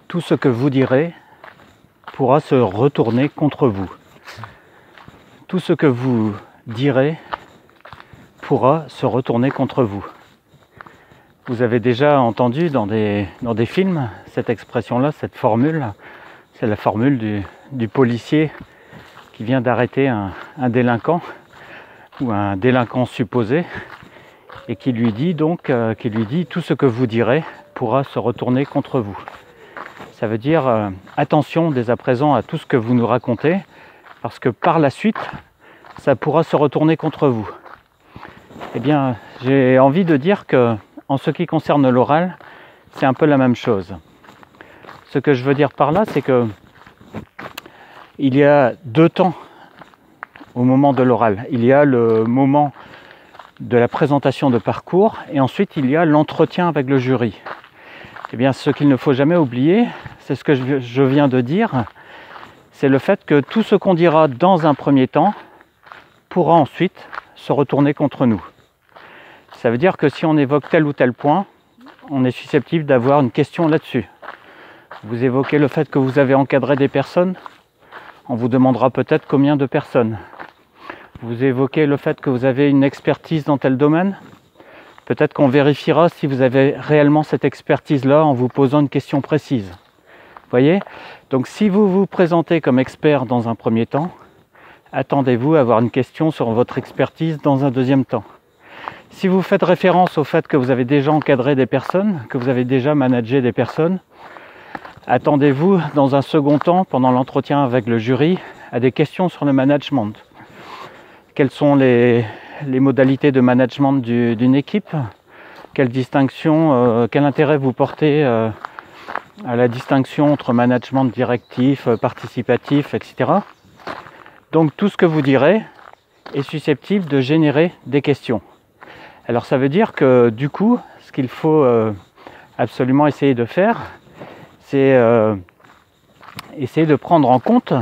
tout ce que vous direz pourra se retourner contre vous. Tout ce que vous direz pourra se retourner contre vous. Vous avez déjà entendu dans des films cette expression-là, cette formule. C'est la formule du policier qui vient d'arrêter un délinquant ou un délinquant supposé et qui lui dit tout ce que vous direz pourra se retourner contre vous. Ça veut dire attention dès à présent à tout ce que vous nous racontez parce que par la suite ça pourra se retourner contre vous. Eh bien, j'ai envie de dire que en ce qui concerne l'oral, c'est un peu la même chose. Ce que je veux dire par là, c'est que il y a deux temps au moment de l'oral. Il y a le moment de la présentation de parcours et ensuite il y a l'entretien avec le jury. Eh bien, ce qu'il ne faut jamais oublier, c'est ce que je viens de dire, c'est le fait que tout ce qu'on dira dans un premier temps pourra ensuite se retourner contre nous. Ça veut dire que si on évoque tel ou tel point, on est susceptible d'avoir une question là-dessus. Vous évoquez le fait que vous avez encadré des personnes, on vous demandera peut-être combien de personnes. Vous évoquez le fait que vous avez une expertise dans tel domaine, peut-être qu'on vérifiera si vous avez réellement cette expertise-là en vous posant une question précise. Vous voyez ? Donc si vous vous présentez comme expert dans un premier temps, attendez-vous à avoir une question sur votre expertise dans un deuxième temps. Si vous faites référence au fait que vous avez déjà encadré des personnes, que vous avez déjà managé des personnes, attendez-vous dans un second temps, pendant l'entretien avec le jury, à des questions sur le management. Quelles sont les modalités de management d'une équipe? Quelle distinction, quel intérêt vous portez à la distinction entre management directif, participatif, etc. Donc tout ce que vous direz est susceptible de générer des questions. Alors ça veut dire que du coup, ce qu'il faut absolument essayer de faire, c'est essayer de prendre en compte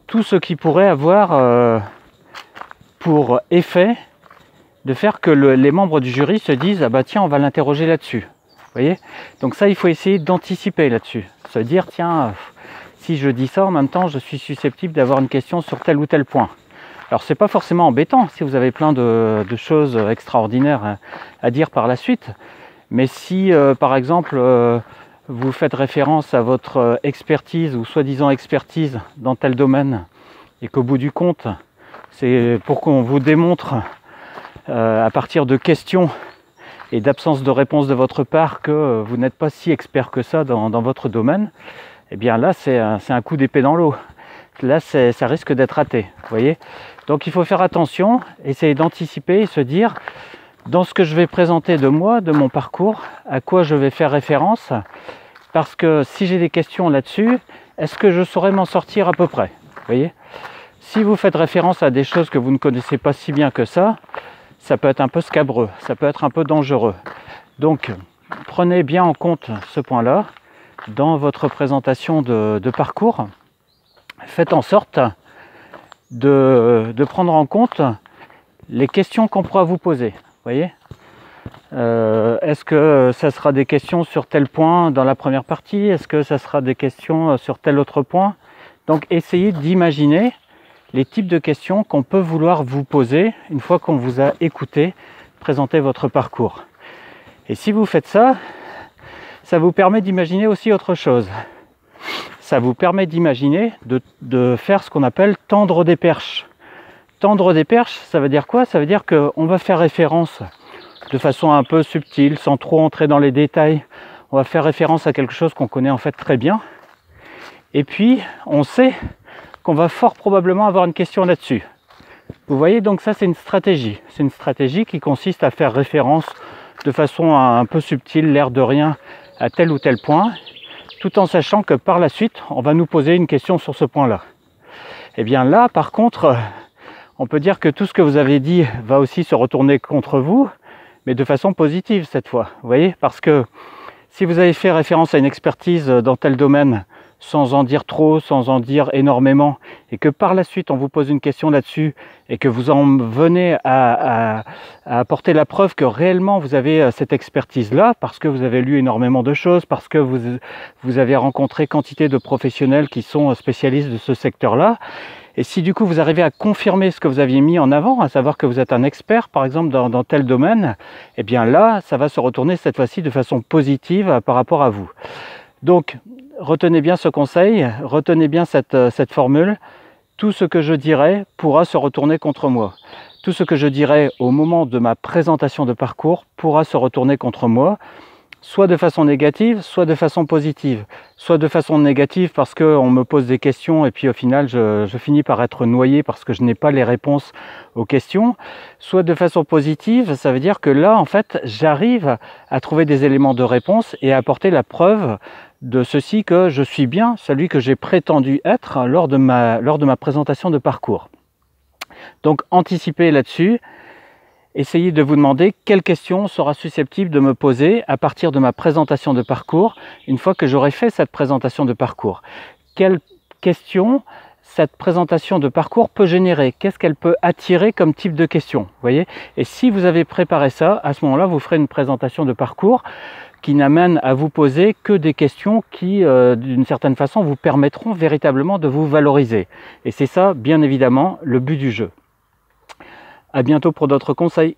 tout ce qui pourrait avoir pour effet de faire que les membres du jury se disent « Ah bah tiens, on va l'interroger là-dessus ». Vous voyez ? Donc ça, il faut essayer d'anticiper là-dessus. Se dire « Tiens, si je dis ça, en même temps, je suis susceptible d'avoir une question sur tel ou tel point ». Alors c'est pas forcément embêtant si vous avez plein de choses extraordinaires à dire par la suite, mais si par exemple vous faites référence à votre expertise ou soi-disant expertise dans tel domaine et qu'au bout du compte c'est pour qu'on vous démontre à partir de questions et d'absence de réponse de votre part que vous n'êtes pas si expert que ça dans votre domaine, eh bien là c'est un coup d'épée dans l'eau. Là ça risque d'être raté, vous voyez. Donc il faut faire attention, essayer d'anticiper et se dire dans ce que je vais présenter de moi, de mon parcours, à quoi je vais faire référence, parce que si j'ai des questions là-dessus, est-ce que je saurais m'en sortir à peu près, vous voyez. Si vous faites référence à des choses que vous ne connaissez pas si bien que ça peut être un peu scabreux, ça peut être un peu dangereux. Donc prenez bien en compte ce point-là dans votre présentation de parcours. Faites en sorte de prendre en compte les questions qu'on pourra vous poser. Vous voyez, est-ce que ça sera des questions sur tel point dans la première partie? Est-ce que ça sera des questions sur tel autre point? Donc essayez d'imaginer les types de questions qu'on peut vouloir vous poser une fois qu'on vous a écouté présenter votre parcours. Et si vous faites ça, ça vous permet d'imaginer aussi autre chose. Ça vous permet d'imaginer de faire ce qu'on appelle tendre des perches. Tendre des perches, ça veut dire quoi? Ça veut dire qu'on va faire référence de façon un peu subtile, sans trop entrer dans les détails. On va faire référence à quelque chose qu'on connaît en fait très bien. Et puis, on sait qu'on va fort probablement avoir une question là-dessus. Vous voyez, donc ça c'est une stratégie. C'est une stratégie qui consiste à faire référence de façon un peu subtile, l'air de rien, à tel ou tel point, tout en sachant que par la suite, on va nous poser une question sur ce point-là. Et bien là, par contre, on peut dire que tout ce que vous avez dit va aussi se retourner contre vous, mais de façon positive cette fois. Vous voyez, parce que si vous avez fait référence à une expertise dans tel domaine sans en dire trop, sans en dire énormément, et que par la suite on vous pose une question là-dessus, et que vous en venez à apporter la preuve que réellement vous avez cette expertise-là, parce que vous avez lu énormément de choses, parce que vous avez rencontré quantité de professionnels qui sont spécialistes de ce secteur-là. Et si du coup vous arrivez à confirmer ce que vous aviez mis en avant, à savoir que vous êtes un expert par exemple dans tel domaine, eh bien là, ça va se retourner cette fois-ci de façon positive par rapport à vous. Donc, retenez bien ce conseil, retenez bien cette formule. Tout ce que je dirai pourra se retourner contre moi. Tout ce que je dirai au moment de ma présentation de parcours pourra se retourner contre moi, soit de façon négative, soit de façon positive. Soit de façon négative parce qu'on me pose des questions et puis au final je finis par être noyé parce que je n'ai pas les réponses aux questions. Soit de façon positive, ça veut dire que là en fait j'arrive à trouver des éléments de réponse et à apporter la preuve de ceci, que je suis bien celui que j'ai prétendu être lors de ma présentation de parcours. Donc anticipez là-dessus. Essayez de vous demander quelle question sera susceptible de me poser à partir de ma présentation de parcours, une fois que j'aurai fait cette présentation de parcours. Quelle question cette présentation de parcours peut générer? Qu'est-ce qu'elle peut attirer comme type de question? Vous voyez? Et si vous avez préparé ça, à ce moment-là, vous ferez une présentation de parcours qui n'amène à vous poser que des questions qui, d'une certaine façon, vous permettront véritablement de vous valoriser. Et c'est ça, bien évidemment, le but du jeu. À bientôt pour d'autres conseils.